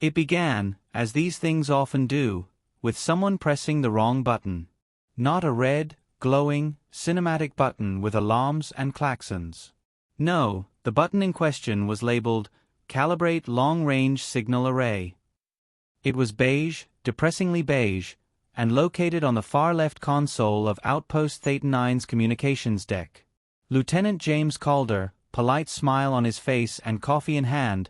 It began, as these things often do, with someone pressing the wrong button. Not a red, glowing, cinematic button with alarms and klaxons. No, the button in question was labeled Calibrate Long-Range Signal Array. It was beige, depressingly beige, and located on the far left console of Outpost Theta 9's communications deck. Lieutenant James Calder, polite smile on his face and coffee in hand,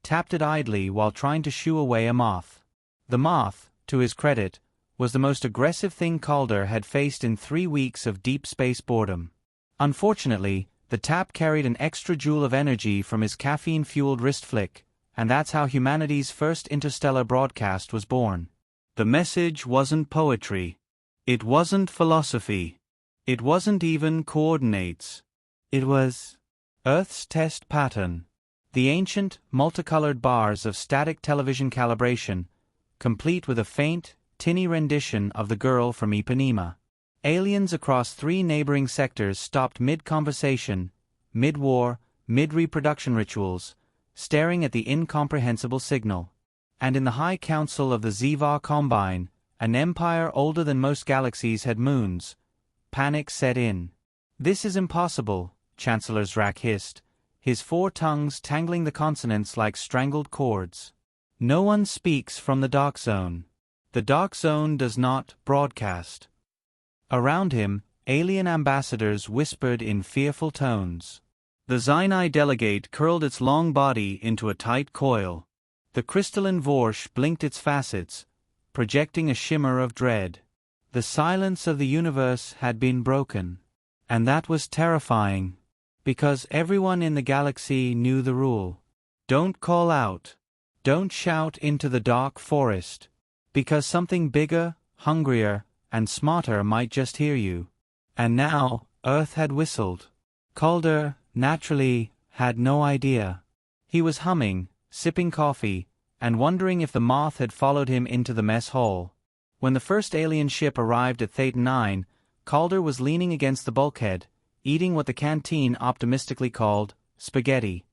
tapped it idly while trying to shoo away a moth. The moth, to his credit, was the most aggressive thing Calder had faced in 3 weeks of deep space boredom. Unfortunately, the tap carried an extra joule of energy from his caffeine-fueled wrist flick, and that's how humanity's first interstellar broadcast was born. The message wasn't poetry. It wasn't philosophy. It wasn't even coordinates. It was Earth's test pattern. The ancient, multicolored bars of static television calibration, complete with a faint, tinny rendition of the girl from Ipanema. Aliens across 3 neighboring sectors stopped mid-conversation, mid-war, mid-reproduction rituals, staring at the incomprehensible signal. And in the High Council of the Ziva Combine, an empire older than most galaxies had moons, panic set in. "This is impossible," Chancellor Zrak hissed, his 4 tongues tangling the consonants like strangled cords. "No one speaks from the dark zone. The dark zone does not broadcast." Around him, alien ambassadors whispered in fearful tones. The Sinai delegate curled its long body into a tight coil. The crystalline Vorsh blinked its facets, projecting a shimmer of dread. The silence of the universe had been broken. And that was terrifying, because everyone in the galaxy knew the rule. Don't call out. Don't shout into the dark forest, because something bigger, hungrier, and smarter might just hear you. And now, Earth had whistled. Calder, naturally, had no idea. He was humming, sipping coffee, and wondering if the moth had followed him into the mess hall. When the first alien ship arrived at Theta 9, Calder was leaning against the bulkhead, eating what the canteen optimistically called spaghetti.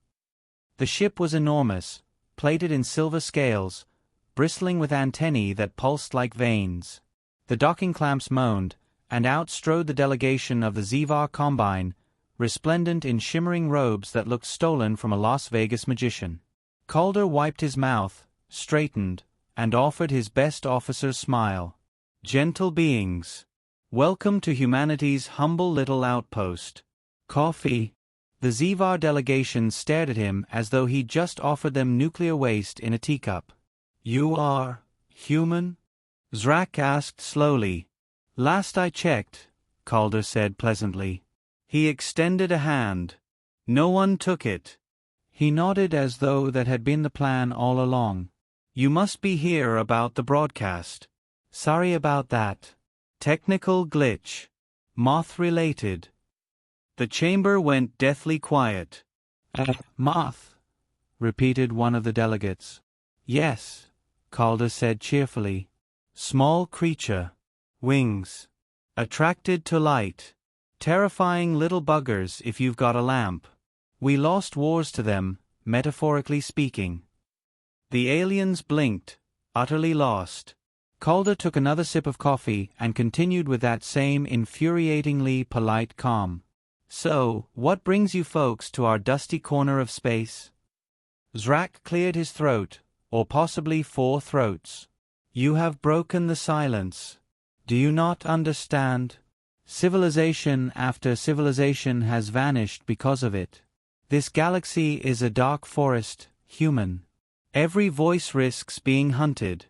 The ship was enormous, plated in silver scales, bristling with antennae that pulsed like veins. The docking clamps moaned, and out strode the delegation of the Ziva Combine, resplendent in shimmering robes that looked stolen from a Las Vegas magician. Calder wiped his mouth, straightened, and offered his best officer's smile. "Gentle beings, welcome to humanity's humble little outpost. Coffee?" The Zivar delegation stared at him as though he'd just offered them nuclear waste in a teacup. "You are human?" Zrak asked slowly. "Last I checked," Calder said pleasantly. He extended a hand. No one took it. He nodded as though that had been the plan all along. "You must be here about the broadcast." "Sorry about that. Technical glitch. Moth-related." The chamber went deathly quiet. Moth," repeated one of the delegates. "Yes," Calder said cheerfully. "Small creature. Wings. Attracted to light. Terrifying little buggers if you've got a lamp. We lost wars to them, metaphorically speaking." The aliens blinked, utterly lost. Calder took another sip of coffee and continued with that same infuriatingly polite calm. "So, what brings you folks to our dusty corner of space?" Zrak cleared his throat, or possibly 4 throats. "You have broken the silence. Do you not understand? Civilization after civilization has vanished because of it. This galaxy is a dark forest, human. Every voice risks being hunted.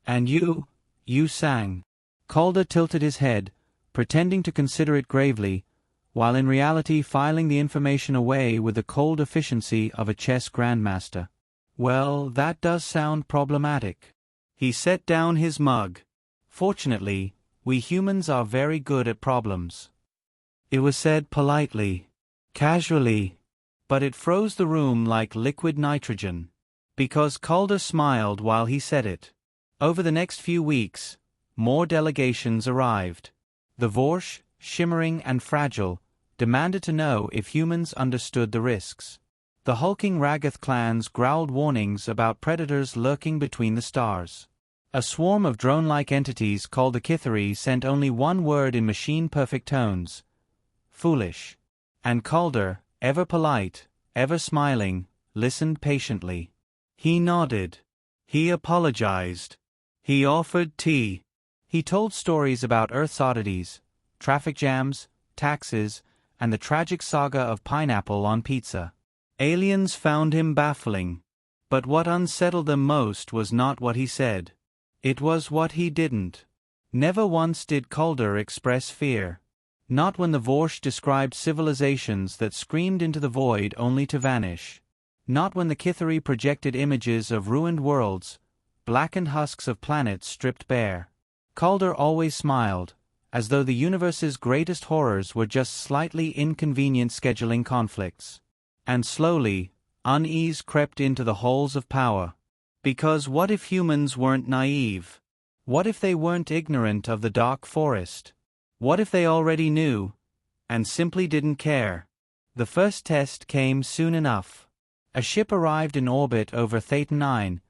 And you sang." Calder tilted his head, pretending to consider it gravely, while in reality filing the information away with the cold efficiency of a chess grandmaster. "Well, that does sound problematic." He set down his mug. "Fortunately, we humans are very good at problems." It was said politely, casually, but it froze the room like liquid nitrogen. Because Calder smiled while he said it. Over the next few weeks, more delegations arrived. The Vorsh, shimmering and fragile, demanded to know if humans understood the risks. The hulking Ragath clans growled warnings about predators lurking between the stars. A swarm of drone-like entities called the Kithari sent only one word in machine-perfect tones: foolish. And Calder, ever polite, ever smiling, listened patiently. He nodded. He apologized. He offered tea. He told stories about Earth's oddities, traffic jams, taxes, and the tragic saga of pineapple on pizza. Aliens found him baffling. But what unsettled them most was not what he said. It was what he didn't. Never once did Calder express fear. Not when the Vorsh described civilizations that screamed into the void only to vanish. Not when the Kithari projected images of ruined worlds, blackened husks of planets stripped bare. Calder always smiled, as though the universe's greatest horrors were just slightly inconvenient scheduling conflicts. And slowly, unease crept into the halls of power. Because what if humans weren't naive? What if they weren't ignorant of the dark forest? What if they already knew, and simply didn't care? The first test came soon enough. A ship arrived in orbit over Thetan 9,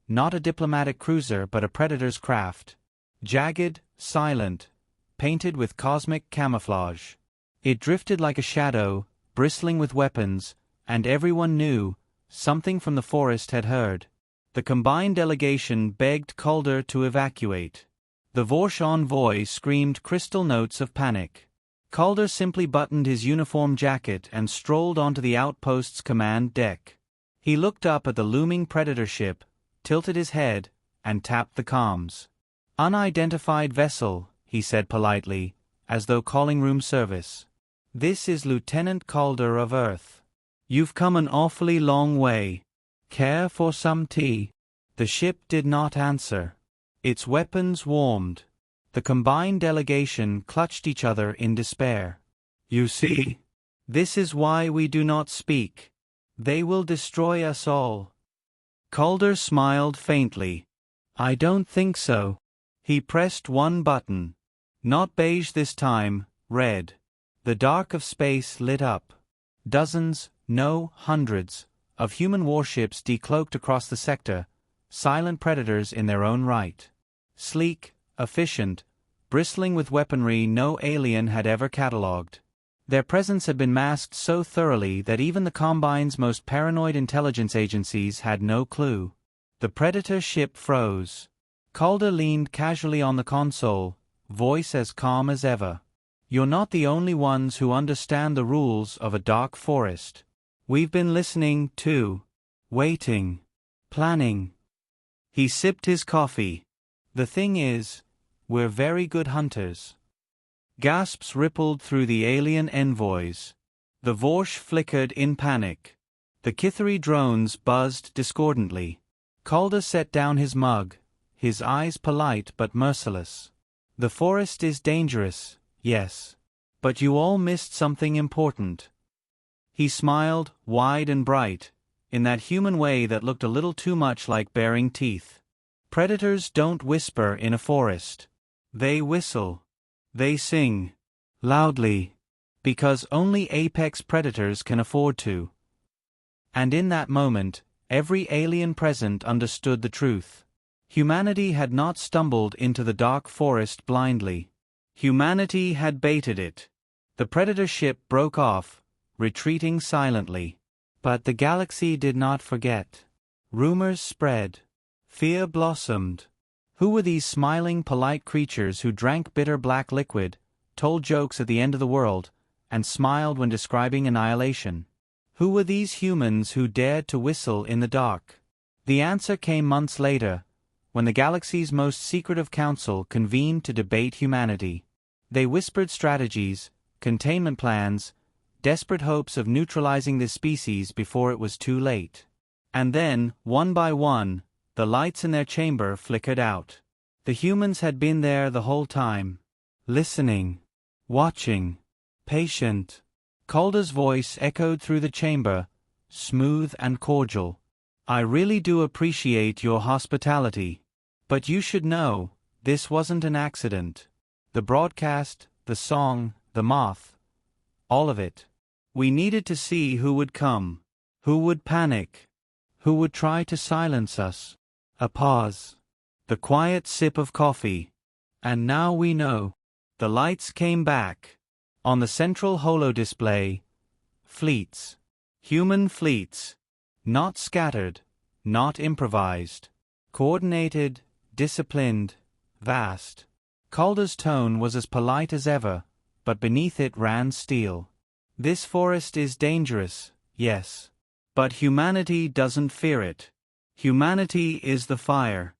not a diplomatic cruiser but a predator's craft. Jagged, silent, painted with cosmic camouflage. It drifted like a shadow, bristling with weapons, and everyone knew, something from the forest had heard. The combined delegation begged Calder to evacuate. The Vorsh envoy screamed crystal notes of panic. Calder simply buttoned his uniform jacket and strolled onto the outpost's command deck. He looked up at the looming predator ship, tilted his head, and tapped the comms. "Unidentified vessel," he said politely, as though calling room service. "This is Lieutenant Calder of Earth. You've come an awfully long way. Care for some tea?" The ship did not answer. Its weapons warmed. The combined delegation clutched each other in despair. "You see? This is why we do not speak. They will destroy us all." Calder smiled faintly. "I don't think so." He pressed one button. Not beige this time, red. The dark of space lit up. Dozens, no, hundreds, of human warships decloaked across the sector, silent predators in their own right. Sleek, efficient, bristling with weaponry no alien had ever catalogued. Their presence had been masked so thoroughly that even the Combine's most paranoid intelligence agencies had no clue. The Predator ship froze. Calder leaned casually on the console, voice as calm as ever. "You're not the only ones who understand the rules of a dark forest. We've been listening, too. Waiting. Planning." He sipped his coffee. "The thing is, we're very good hunters." Gasps rippled through the alien envoys. The Vorsh flickered in panic. The Kithari drones buzzed discordantly. Calder set down his mug, his eyes polite but merciless. "The forest is dangerous, yes. But you all missed something important." He smiled, wide and bright, in that human way that looked a little too much like baring teeth. "Predators don't whisper in a forest. They whistle. They sing. Loudly. Because only apex predators can afford to." And in that moment, every alien present understood the truth. Humanity had not stumbled into the dark forest blindly. Humanity had baited it. The predator ship broke off, retreating silently. But the galaxy did not forget. Rumors spread. Fear blossomed. Who were these smiling, polite creatures who drank bitter black liquid, told jokes at the end of the world, and smiled when describing annihilation? Who were these humans who dared to whistle in the dark? The answer came months later, when the galaxy's most secretive council convened to debate humanity. They whispered strategies, containment plans, desperate hopes of neutralizing this species before it was too late. And then, one by one, the lights in their chamber flickered out. The humans had been there the whole time. Listening. Watching. Patient. Calder's voice echoed through the chamber, smooth and cordial. "I really do appreciate your hospitality. But you should know, this wasn't an accident. The broadcast, the song, the moth. All of it. We needed to see who would come. Who would panic? Who would try to silence us? A pause. The quiet sip of coffee. And now we know. The lights came back. On the central holo display. Fleets. Human fleets. Not scattered. Not improvised. Coordinated, disciplined, vast. Calder's tone was as polite as ever, but beneath it ran steel. This forest is dangerous, yes. But humanity doesn't fear it. Humanity is the fire.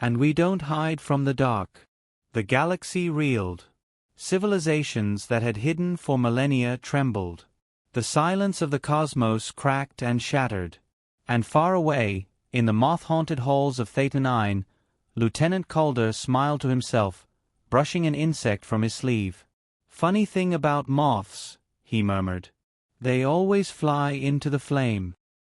And we don't hide from the dark. The galaxy reeled. Civilizations that had hidden for millennia trembled. The silence of the cosmos cracked and shattered. And far away, in the moth-haunted halls of Theta 9, Lieutenant Calder smiled to himself, brushing an insect from his sleeve. "Funny thing about moths," he murmured. "They always fly into the flame."